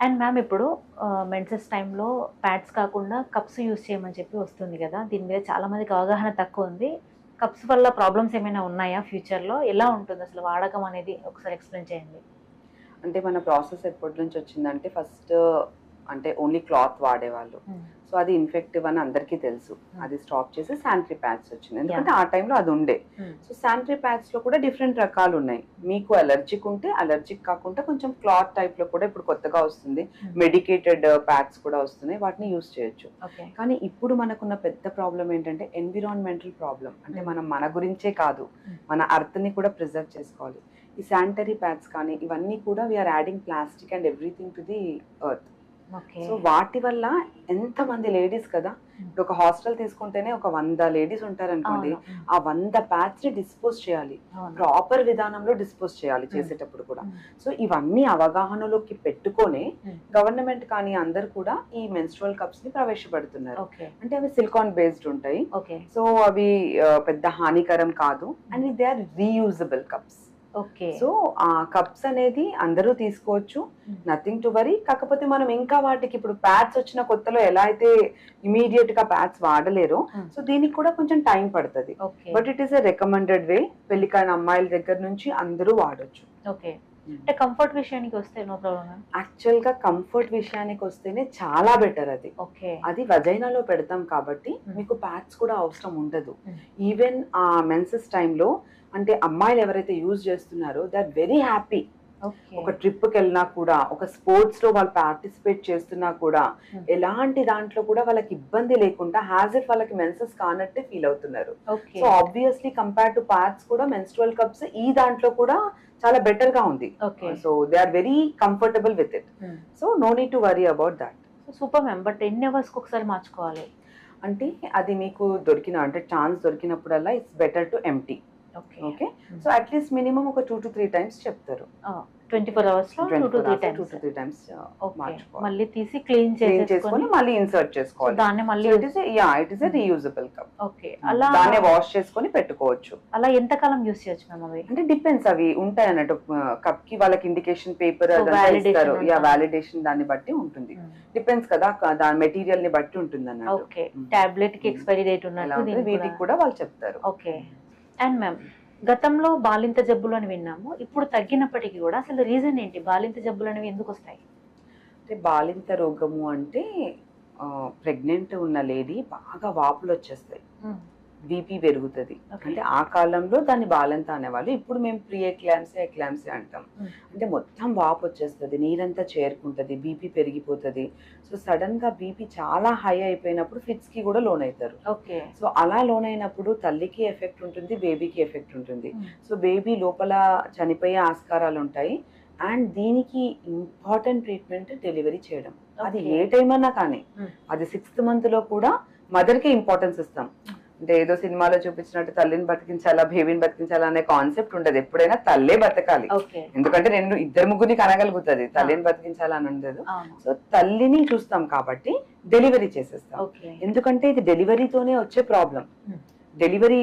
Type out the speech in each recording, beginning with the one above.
And ma'am ఇప్పుడు menses టైంలో pods కాకుండా కప్స్ యూజ్ చేయమని చెప్పి వస్తుంది కదా! దీని మీద చాలా మందికి అవగాహన తక్కువ ఉంది. కప్స్ వల్ల ప్రాబ్లమ్స్ ఏమైనా ఉన్నాయా ఫ్యూచర్‌లో? ఎలా ఉంటుంది అసలు వాడకం అనేది ఒకసారి ఎక్స్‌ప్లెయిన్ చేయండి? అంటే మన ప్రాసెస్ ఎప్పటి నుంచి వచ్చిందంటే ఫస్ట్ అంటే ఓన్లీ క్లాత్ వాడేవాళ్ళు. హ్మ్. సో అది ఇన్ఫెక్టివ్ అని అందరికీ తెలుసు. హ్మ్. అది స్టాప్ చేసి శానిటరీ ప్యాడ్స్ వచ్చింది. ఎందుకంటే యాహ్! ఆ టైంలో అది ఉండే. హ్మ్. సో శానిటరీ ప్యాడ్స్‌లో కూడా డిఫరెంట్ రకాలు ఉన్నాయి. మీకు అలర్జిక్ ఉంటే అలర్జిక్ కాకుండా కొంచెం క్లాత్ టైప్‌లో కూడా ఇప్పుడు కొత్తగా వస్తుంది. హ్మ్. మెడికేటెడ్ ప్యాడ్స్ కూడా వస్తున్నాయి. వాటిని యూజ్ చేయొచ్చు. ఓకే. కానీ ఇప్పుడు మనకున్న పెద్ద ప్రాబ్లమ్ ఏంటంటే ఎన్విరాన్మెంటల్ ప్రాబ్లమ్. అంటే హ్మ్. మనం మన గురించే కాదు, హ్మ్. మన అర్త్‌ని కూడా ప్రిజర్వ్ చేసుకోవాలి. ఈ శానిటరీ ప్యాడ్స్ కానీ ఇవన్నీ కూడా we are adding plastic and everything to the earth. Okay. So వాటి వల్ల ఎంతమంది లేడీస్ కదా, ఇప్పుడు ఒక హాస్టల్ తీసుకుంటేనే ఒక 100 లేడీస్ ఉంటారనుకోండి, అవును. హ్మ్. ఆ 100 ప్యాడ్స్ ని డిస్పోజ్ చేయాలి. అవును. ప్రాపర్ విధానంలో డిస్పోజ్ చేయాలి చేసేటప్పుడు కూడా. సో ఇవన్నీ అవగాహనలోకి పెట్టుకొని గవర్నమెంట్ కానీ అందరు కూడా ఈ మెన్స్ట్రువల్ కప్స్ ని ప్రవేశపెడుతున్నారు. ఓకే. అంటే అవి సిలికాన్ బేస్డ్ ఉంటాయి. ఓకే. సో అవి పెద్ద హానికరం కాదు and they are reusable cups. Okay. So ఆ కప్స్ అనేది అందరూ తీసుకోవచ్చు, నథింగ్ టు వరీ. కాకపోతే మనం ఇంకా వాటికి ఇప్పుడు ప్యాడ్స్ వచ్చిన కొత్తలో ఎలా అయితే ఇమీడియట్ గా ప్యాడ్స్ వాడలేరో, సో దీనికి కూడా కొంచెం టైం పడుతుంది. Okay. But it is a recommended way. పెళ్లికైన అమ్మాయిల దగ్గర నుంచి అందరూ వాడొచ్చు. ఓకే. అంటే కంఫర్ట్ విషయానికి వస్తే నో ప్రాబ్లమ్ మ్యామ్? యాక్చువల్ గా కంఫర్ట్ విషయానికి వస్తేనే చాలా బెటర్ అది. ఓకే. అది వజైనాలో పెడతాం కాబట్టి మీకు ప్యాడ్స్ కూడా అవసరం ఉండదు. ఈవెన్ ఆ మెన్సెస్ టైంలో అంటే అమ్మాయిలు ఎవరైతే యూజ్ చేస్తున్నారో they are very happy. Okay. ఒక ట్రిప్కి వెళ్ళినా కూడా, ఒక స్పోర్ట్స్ లో వాళ్ళు పార్టిసిపేట్ చేస్తున్నా కూడా, ఎలాంటి దాంట్లో కూడా వాళ్ళకి ఇబ్బంది లేకుండా హ్యాజ్ ఇఫ్ వాళ్ళకి మెన్సెస్ కానట్టే ఫీల్ అవుతున్నారు. Okay. So obviously compare to pads కూడా మెన్స్ట్రువల్ కప్స్ ఈ దాంట్లో కూడా చాలా బెటర్ గా ఉంది. Okay. So they are very comfortable with it. So no need to worry about that. Super ma'am. But ఎన్ని అవర్స్ కి ఒకసారి మార్చుకోవాలి? అంటే అది మీకు దొరికిన అంటే ఛాన్స్ దొరికినప్పుడల్లా it's better to empty. Okay. Okay. So at least minimum ఒక 2 to 3 టైమ్స్ చెప్తారు. 24 అవర్స్ లో 2 to 3 టైమ్స్ మార్చుకోవాలి. మళ్ళీ తీసి క్లీన్ చేసుకొని చేసేసుకొని మళ్ళీ ఇన్సర్ట్ చేసుకోవాలి. దాన్ని మళ్ళీ it is a reusable cup. Okay. అలా దాన్ని వాష్ చేసుకొని పెట్టుకోవచ్చు. అలా ఎంత కాలం యూస్ చేయొచ్చు మ్యామ్ అవి? అంటే డిపెండ్స్, అవి ఉంటాయి అన్నట్టు కప్ కి వాళ్ళకి ఇండికేషన్ పేపర్ So, validation ఇస్తారు. వాలిడేషన్ దాన్ని బట్టి ఉంటుంది. డిపెండ్స్ కదా, దాని మెటీరియల్ ని బట్టి ఉంటుంది అన్నట్టు. ఓకే. టాబ్లెట్ కి ఎక్స్పైరీ డేట్ ఉన్నట్టు వీటికి కూడా వాళ్ళు చెప్తారు. ఓకే. అండ్ మ్యామ్, గతంలో బాలింత జబ్బులు అని విన్నాము, ఇప్పుడు తగ్గినప్పటికీ కూడా అసలు రీజన్ ఏంటి? బాలింత జబ్బులు అనేవి ఎందుకు వస్తాయి? అంటే బాలింత రోగము అంటే ప్రెగ్నెంట్ ఉన్న లేడీ బాగా వాపులు వచ్చేస్తాయి, బీపీ పెరుగుతుంది. అంటే ఆ కాలంలో దాన్ని బాలంత అనేవాళ్ళు. ఇప్పుడు మేము ప్రీ ఎక్లాంప్సీ అంటాం. అంటే మొత్తం వాపు వచ్చేస్తుంది, నీరంతా చేరుకుంటుంది, బీపీ పెరిగిపోతుంది. సో సడన్ గా బీపీ చాలా హై అయిపోయినప్పుడు ఫిట్స్ కి కూడా లోన్ అవుతారు. ఓకే. సో అలా లోన్ అయినప్పుడు తల్లికి ఎఫెక్ట్ ఉంటుంది, బేబీకి ఎఫెక్ట్ ఉంటుంది. సో బేబీ లోపల చనిపోయే ఆస్కారాలు ఉంటాయి. అండ్ దీనికి ఇంపార్టెంట్ ట్రీట్మెంట్ డెలివరీ చేయడం. అది ఏ టైం అన్నా కానీ, అది 6th month లో కూడా మదర్ కి ఇంపార్టెన్స్ ఇస్తాం. అంటే ఏదో సినిమాలో చూపించినట్టు తల్లిని బతికించాలా, బేబీని బతికించాలా అనే కాన్సెప్ట్ ఉండదు. ఎప్పుడైనా తల్లే బతకాలి. ఎందుకంటే ఇద్దరు ముగ్గురిని కనగలుగుతుంది, తల్లిని బతికించాలా అని ఉండదు. సో తల్లిని చూస్తాం కాబట్టి డెలివరీ చేసేస్తాం. ఎందుకంటే ఇది డెలివరీతోనే వచ్చే ప్రాబ్లం. డెలివరీ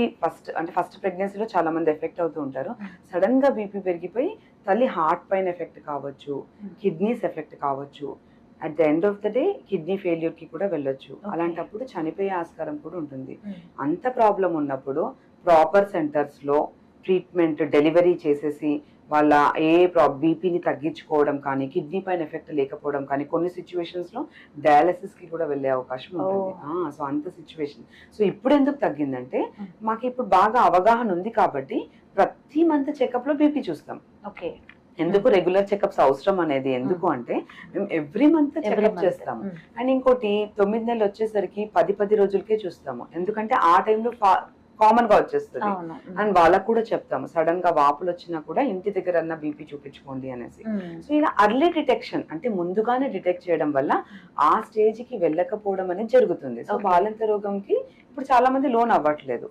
ఫస్ట్ ప్రెగ్నెన్సీలో చాలా మంది ఎఫెక్ట్ అవుతూ ఉంటారు. సడన్ గా బీపీ పెరిగిపోయి తల్లి హార్ట్ పైన ఎఫెక్ట్ కావచ్చు, కిడ్నీస్ ఎఫెక్ట్ కావచ్చు, at the end of the day kidney failure కి కూడా వెళ్ళొచ్చు. అలాంటప్పుడు చనిపోయే ఆస్కారం కూడా ఉంటుంది. అంత ప్రాబ్లం ఉన్నప్పుడు ప్రాపర్ సెంటర్స్ లో ట్రీట్మెంట్ డెలివరీ చేసేసి వాళ్ళ బీపీని తగ్గించుకోవడం కానీ, కిడ్నీ పైన ఎఫెక్ట్ లేకపోవడం కానీ, కొన్ని సిచ్యువేషన్స్ లో డయాలసిస్ కి కూడా వెళ్ళే అవకాశం ఉంటుంది. సో అంత సిచ్యువేషన్. సో ఇప్పుడు ఎందుకు తగ్గిందంటే మాకు ఇప్పుడు బాగా అవగాహన ఉంది కాబట్టి ప్రతి మంత్ చెకప్ లో బీపీ చూస్తాం. ఓకే. ఎందుకు రెగ్యులర్ చెకప్స్ అవసరం అనేది ఎందుకు అంటే మేము ఎవ్రీ మంత్ చెకప్ చేస్తాము. అండ్ ఇంకోటి 9 నెలలు వచ్చేసరికి 10 రోజులకే చూస్తాము. ఎందుకంటే ఆ టైంలో కామన్ గా వచ్చేస్తుంది. అండ్ వాళ్ళకు కూడా చెప్తాము, సడన్ గా వాపులు వచ్చినా కూడా ఇంటి దగ్గర అన్న బీపీ చూపించుకోండి అనేసి. సో ఇలా అర్లీ డిటెక్షన్ అంటే ముందుగానే డిటెక్ట్ చేయడం వల్ల ఆ స్టేజ్ కి వెళ్ళకపోవడం అనేది జరుగుతుంది. సో బాలింత రోగంకి ఇప్పుడు చాలా మంది లోన్ అవ్వట్లేదు.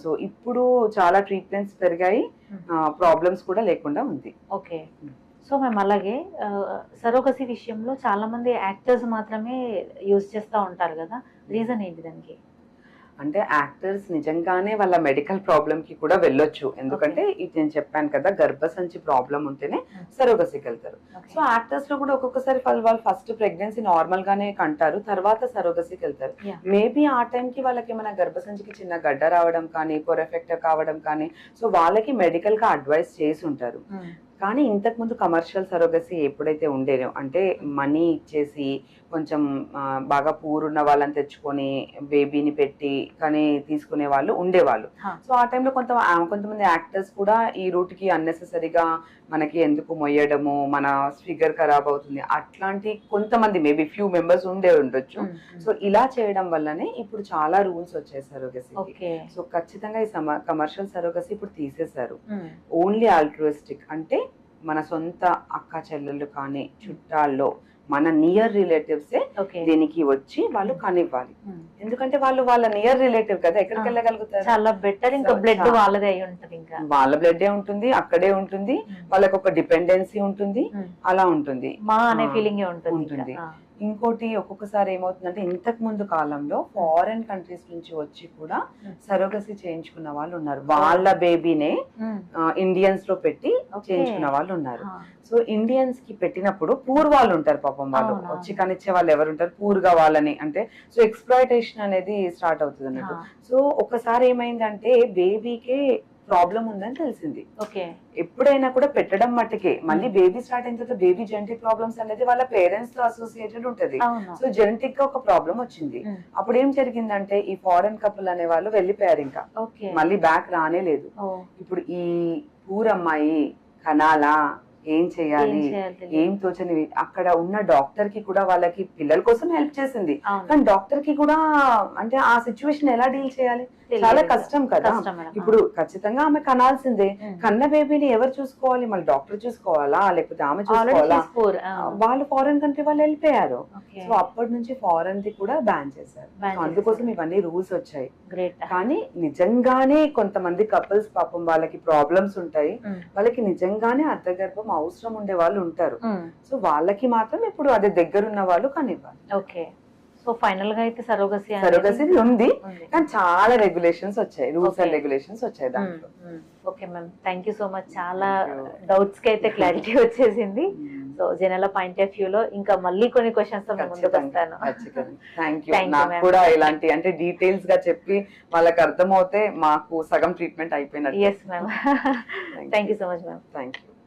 సో ఇప్పుడు చాలా ట్రీట్మెంట్స్ పెరిగాయి, ప్రాబ్లమ్స్ కూడా లేకుండా ఉంది. ఓకే. సో మేము అలాగే సరోగసీ విషయంలో చాలా మంది యాక్టర్స్ మాత్రమే యూజ్ చేస్తూ ఉంటారు కదా, రీజన్ ఏంటి దానికి? అంటే యాక్టర్స్ నిజంగానే వాళ్ళ మెడికల్ ప్రాబ్లమ్ కి కూడా వెళ్ళొచ్చు, ఎందుకంటే ఇది నేను చెప్పాను కదా, గర్భసంచి ప్రాబ్లం ఉంటేనే సరోగసీకి వెళ్తారు. సో యాక్టర్స్ లో కూడా ఒక్కొక్కసారి వాళ్ళు ఫస్ట్ ప్రెగ్నెన్సీ నార్మల్ గానే కంటారు, తర్వాత సరోగసీకి వెళ్తారు. మేబీ ఆ టైంకి వాళ్ళకి ఏమైనా గర్భసంచికి చిన్న గడ్డ రావడం కానీ, పొర ఎఫెక్ట్ కావడం కానీ, సో వాళ్ళకి మెడికల్ గా అడ్వైస్ చేసి ఉంటారు. కానీ ఇంతకు ముందు కమర్షియల్ సరోగసీ ఎప్పుడైతే ఉండేనో, అంటే మనీ ఇచ్చేసి కొంచెం బాగా పూరున్న వాళ్ళని తెచ్చుకొని బేబీని పెట్టి కానీ తీసుకునే వాళ్ళు ఉండేవాళ్ళు. సో ఆ టైంలో కొంతమంది యాక్టర్స్ కూడా ఈ రూట్ కి అన్నెసెసరీగా మనకి ఎందుకు మొయ్యడము, మన ఫిగర్ ఖరాబ్ అవుతుంది, అట్లాంటి కొంతమంది మేబీ ఫ్యూ మెంబర్స్ ఉండొచ్చు. సో ఇలా చేయడం వల్లనే ఇప్పుడు చాలా రూల్స్ వచ్చాయి సరోగసీకి. సో ఖచ్చితంగా ఈ కమర్షియల్ సరోగసీ ఇప్పుడు తీసేశారు. ఓన్లీ ఆల్ట్రుయిస్టిక్, అంటే మన సొంత అక్క చెల్లెళ్ళు కానీ చుట్టాల్లో మన నియర్ రిలేటివ్స్ దీనికి వచ్చి వాళ్ళు కనివ్వాలి. ఎందుకంటే వాళ్ళ నియర్ రిలేటివ్ కదా, ఎక్కడికి వెళ్ళగలుగుతారు? చాలా బెటర్. ఇంకా బ్లడ్ వాళ్ళదే అయి ఉంటది, ఇంకా వాళ్ళ బ్లడ్డే ఉంటుంది, అక్కడే ఉంటుంది, వాళ్ళకి ఒక డిపెండెన్సీ ఉంటుంది, అలా ఉంటుంది, మా అనే ఫీలింగ్ ఉంటుంది. ఇంకోటి ఒక్కొక్కసారి ఏమవుతుందంటే, ఇంతకు ముందు కాలంలో ఫారెన్ కంట్రీస్ నుంచి వచ్చి కూడా సరోగసీ చేయించుకున్న వాళ్ళు ఉన్నారు. వాళ్ళ బేబీనే ఇండియన్స్ లో పెట్టి చేయించుకున్న వాళ్ళు ఉన్నారు. సో ఇండియన్స్ కి పెట్టినప్పుడు పూర్ వాళ్ళు ఉంటారు, పాపం వాళ్ళు వచ్చి కనిచ్చే వాళ్ళు ఎవరు ఉంటారు, పూర్గా వాళ్ళని, అంటే సో ఎక్స్‌ప్లాయిటేషన్ అనేది స్టార్ట్ అవుతుంది అన్నట్టు. సో ఒకసారి ఏమైందంటే బేబీకే ప్రాబ్లం ఉందని తెలిసింది. ఎప్పుడైనా కూడా పెట్టడం మట్టుకే, మళ్ళీ బేబీ స్టార్ట్ అయిన తర్వాత బేబీ జెనెటిక్ ప్రాబ్లమ్స్ అనేది వాళ్ళ పేరెంట్స్ తో అసోసియేటెడ్ ఉంటది. సో జెనెటిక్ గా ఒక ప్రాబ్లం వచ్చింది. అప్పుడు ఏం జరిగిందంటే ఈ ఫారెన్ కపుల్ అనే వాళ్ళు వెళ్ళిపోయారు, ఇంకా మళ్ళీ బ్యాక్ రానే లేదు. ఇప్పుడు ఈ పూరమ్మాయి కనాలా, ఏం చేయాలి, ఏం తోచని, అక్కడ ఉన్న డాక్టర్ కి కూడా వాళ్ళకి పిల్లల కోసం హెల్ప్ చేసింది, కానీ డాక్టర్ కి కూడా అంటే ఆ సిచ్యువేషన్ ఎలా డీల్ చేయాలి, చాలా కష్టం కదా. ఇప్పుడు ఖచ్చితంగా ఆమె కనాల్సిందే, కన్న బేబీని ఎవరు చూసుకోవాలి, మళ్ళీ డాక్టర్ చూసుకోవాలా లేకపోతే ఆమె చూసుకోవాలా? వాళ్ళు ఫారెన్ కంట్రీ వాళ్ళు వెళ్ళిపోయారు. సో అప్పటి నుంచి ఫారెన్ ది కూడా బ్యాన్ చేశారు. అందుకోసం ఇవన్నీ రూల్స్ వచ్చాయి. కానీ నిజంగానే కొంతమంది కపుల్స్ పాపం వాళ్ళకి ప్రాబ్లమ్స్ ఉంటాయి, వాళ్ళకి నిజంగానే అర్ధగర్భం అవసరం ఉండే వాళ్ళు ఉంటారు. సో వాళ్ళకి మాత్రం ఇప్పుడు అదే దగ్గరున్న వాళ్ళు కనివ్వాలి. ఓకే. సో ఫైనల్ గా అయితే సరోగసీ ఉంది, కానీ చాలా రెగ్యులేషన్స్ వచ్చాయి, రూల్స్ అండ్ రెగ్యులేషన్స్ వచ్చాయి దాంట్లో. Okay ma'am, thank you so much. చాలా డౌట్స్ కి అయితే క్లారిటీ వచ్చేసింది. So general point of view లో ఇంకా మళ్ళీ కొన్ని క్వశ్చన్స్ తో ముందుకు వస్తాను. Thank you. నాకు కూడా ఇలాంటి అంటే డీటెయిల్స్ గా చెప్పి వాళ్ళకి అర్థమవుతే మాకు సగం ట్రీట్మెంట్ అయిపోయినట్టు. Yes ma'am, thank you so much ma'am. Thank you.